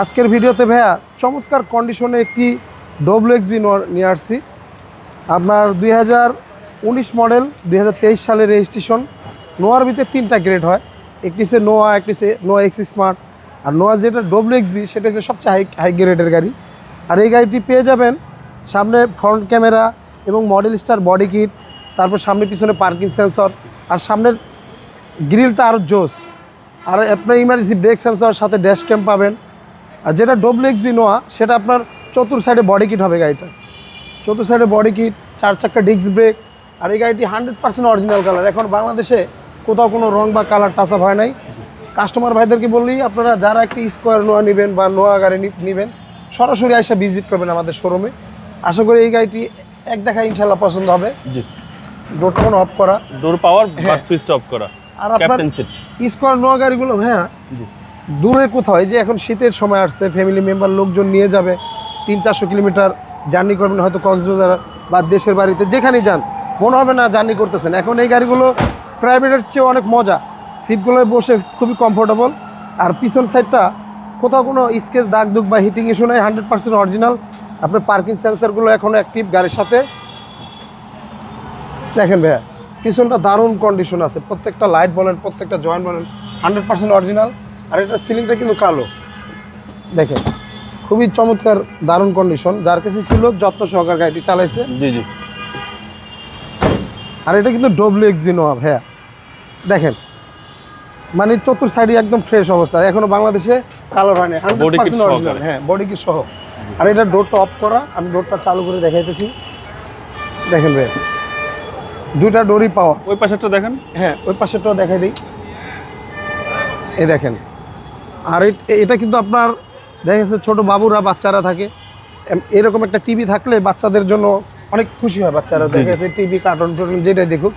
আজকের ভিডিওতে ভাইয়া চমৎকার কন্ডিশনে একটি WXB নিয়ে আসছি। আপনার 2019 মডেল 2023 সালের রেজিস্ট্রেশন। নোয়ার ভিতরে 3টা গ্রেড হয়, একটি হচ্ছে নোয়া, একটি হচ্ছে নোয়া এক্স স্মার্ট, আর নোয়া যেটা WXB সেটা হচ্ছে সবচেয়ে হাই গ্রেডের গাড়ি। আর এই গাড়িটি পেয়ে যাবেন সামনে ফ্রন্ট ক্যামেরা এবং মডেল স্টার বডি কিট, তারপর সামনে পিছনে পার্কিং সেন্সর, আর সামনের গ্রিলটা আরও জোস, আর আপনার ইমার্জেন্সি ব্রেক সেন্সর, সাথে ড্যাশ ক্যাম পাবেন। আর যেটা WXB নোয়া সেটা আপনার চতুর সাইডে বডি কিট হবে, গাড়িটা চতুর সাইডে বডি কিট, 4 চাক্কা ডিস্ক ব্রেক। আর এই গাড়িটি 100% অরিজিনাল কালার। এখন বাংলাদেশে কোথাও কোনো রং বা কালার টাচ আপ হয় নাই। কাস্টমার ভাইদেরকে বললি আপনারা যারা একটি স্কোয়ার নোয়া নেবেন বা নোয়া গাড়ি নেবেন সরাসরি এসে ভিজিট করবেন আমাদের শোরুমে। আশা করি এই গাড়িটি এক দেখা ইনশাল্লাহ পছন্দ হবে। জি, ডোরটা কোনো অফ করা, ডোর পাওয়ার বাট সুইচটা অফ করা। আর আপনার স্কোয়ার নোয়া গাড়িগুলো হ্যাঁ দূরে কোথাও, এই যে এখন শীতের সময় আসছে, ফ্যামিলি মেম্বার লোকজন নিয়ে যাবে, 300-400 কিলোমিটার জার্নি করবেন, হয়তো কক্সবাজার বা দেশের বাড়িতে যেখানেই যান মনে হবে না জার্নি করতেছেন। এখন এই গাড়িগুলো প্রাইভেটের চেয়ে অনেক মজা, সিটগুলোয় বসে খুবই কমফোর্টেবল। আর পিছন সাইডটা কোথাও কোনো স্কেচ দাগ দুগ বা হিটিং ইস্যু নাই, 100% অরিজিনাল। আপনার পার্কিং সেন্সারগুলো এখনও অ্যাক্টিভ গাড়ির সাথে। দেখেন ভাইয়া পিছনটা দারুণ কন্ডিশন আছে, প্রত্যেকটা লাইট বলেন, প্রত্যেকটা জয়েন্ট বলেন 100% অরিজিনাল। আর এটা সিলিংটা কিন্তু কালো, দেখেন খুবই চমৎকার দারুণ কন্ডিশন। যার কাছে ছিল যত্ন সহকার গাড়িটি চালাইছে। জি জি। আর এটা কিন্তু WXB নোয়া ভাইয়া, দেখেন মানে চতুর সাইডে একদম ফ্রেশ অবস্থা, এখনো বাংলাদেশে কালার হয়নি, 100% অরিজিনাল। হ্যাঁ, বডি কিট সহ। আর এটা ডোরটা অফ করা, আমি ডোরটা চালু করে দেখাইতেছি। দেখেন ভাইয়া দুইটা ডোরই পাওয়া। ওই পাশেরটা দেখেন। হ্যাঁ, ওই পাশেরটাও দেখাই দিই, এই দেখেন। আর এটা কিন্তু আপনার দেখা যাচ্ছে ছোটো বাবুরা বাচ্চারা থাকে, এরকম একটা টিভি থাকলে বাচ্চাদের জন্য অনেক খুশি হয় বাচ্চারা, দেখা যাচ্ছে টিভি কার্টুন টার্টুন যেটাই দেখুক।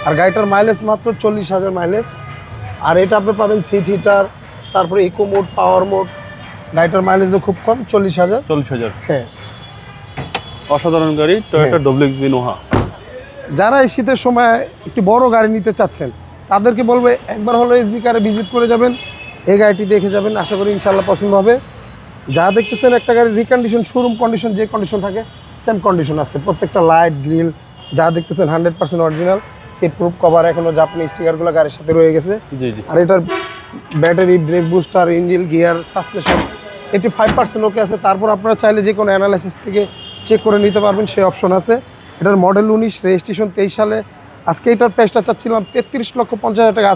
আর গাড়িটার মাইলেজ মাত্র 40,000 মাইলেজ। আর এটা আপনি পাবেন সিট হিটার, তারপরে ইকো মোড, পাওয়ার মোড। গাড়িটার মাইলেজও খুব কম, 40,000। 40,000। হ্যাঁ, অসাধারণ গাড়ি, টয়োটা WXB নোহা। যারা এই শীতের সময় একটি বড় গাড়ি নিতে চাচ্ছেন তাদেরকে বলবে একবার হলো SB কারে ভিজিট করে যাবেন, এই গাড়িটি দেখে যাবেন, আশা করি ইনশাল্লাহ পছন্দ হবে। যা দেখতেছেন একটা গাড়ির রিকন্ডিশন, শোরুম কন্ডিশন যে কন্ডিশন থাকে সেম কন্ডিশন আছে। প্রত্যেকটা লাইট, গ্রিল যা দেখতেছেন 100% অরিজিনাল। হিট প্রুফ কভার, এখনও জাপানি স্টিকারগুলো গাড়ির সাথে রয়ে গেছে। জি জি। আর এটার battery, brake booster, engine, gear, suspension 85% ওকে আছে। তারপর আপনারা চাইলে যে কোনো অ্যানালাইসিস থেকে চেক করে নিতে পারবেন, সেই অপশন আছে। এটার মডেল 19, রেজিস্ট্রেশন 23 সালে। আজকে এটার প্রাইসটা চাচ্ছিলাম 33,50,000 টাকা।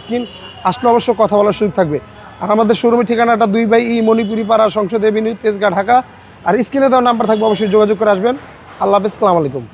আসলে অবশ্য কথা বলার সুযোগ থাকবে। আর আমাদের শোরুমের ঠিকানাটা 2/E মণিপুরি পাড়া, সংসদ এভিনিউ, তেজগাঁ, ঢাকা। আর স্ক্রিনে দেওয়া নাম্বার থাকবে, অবশ্যই যোগাযোগ করে আসবেন। আল্লাহ হাফেজ, আসসালামু আলাইকুম।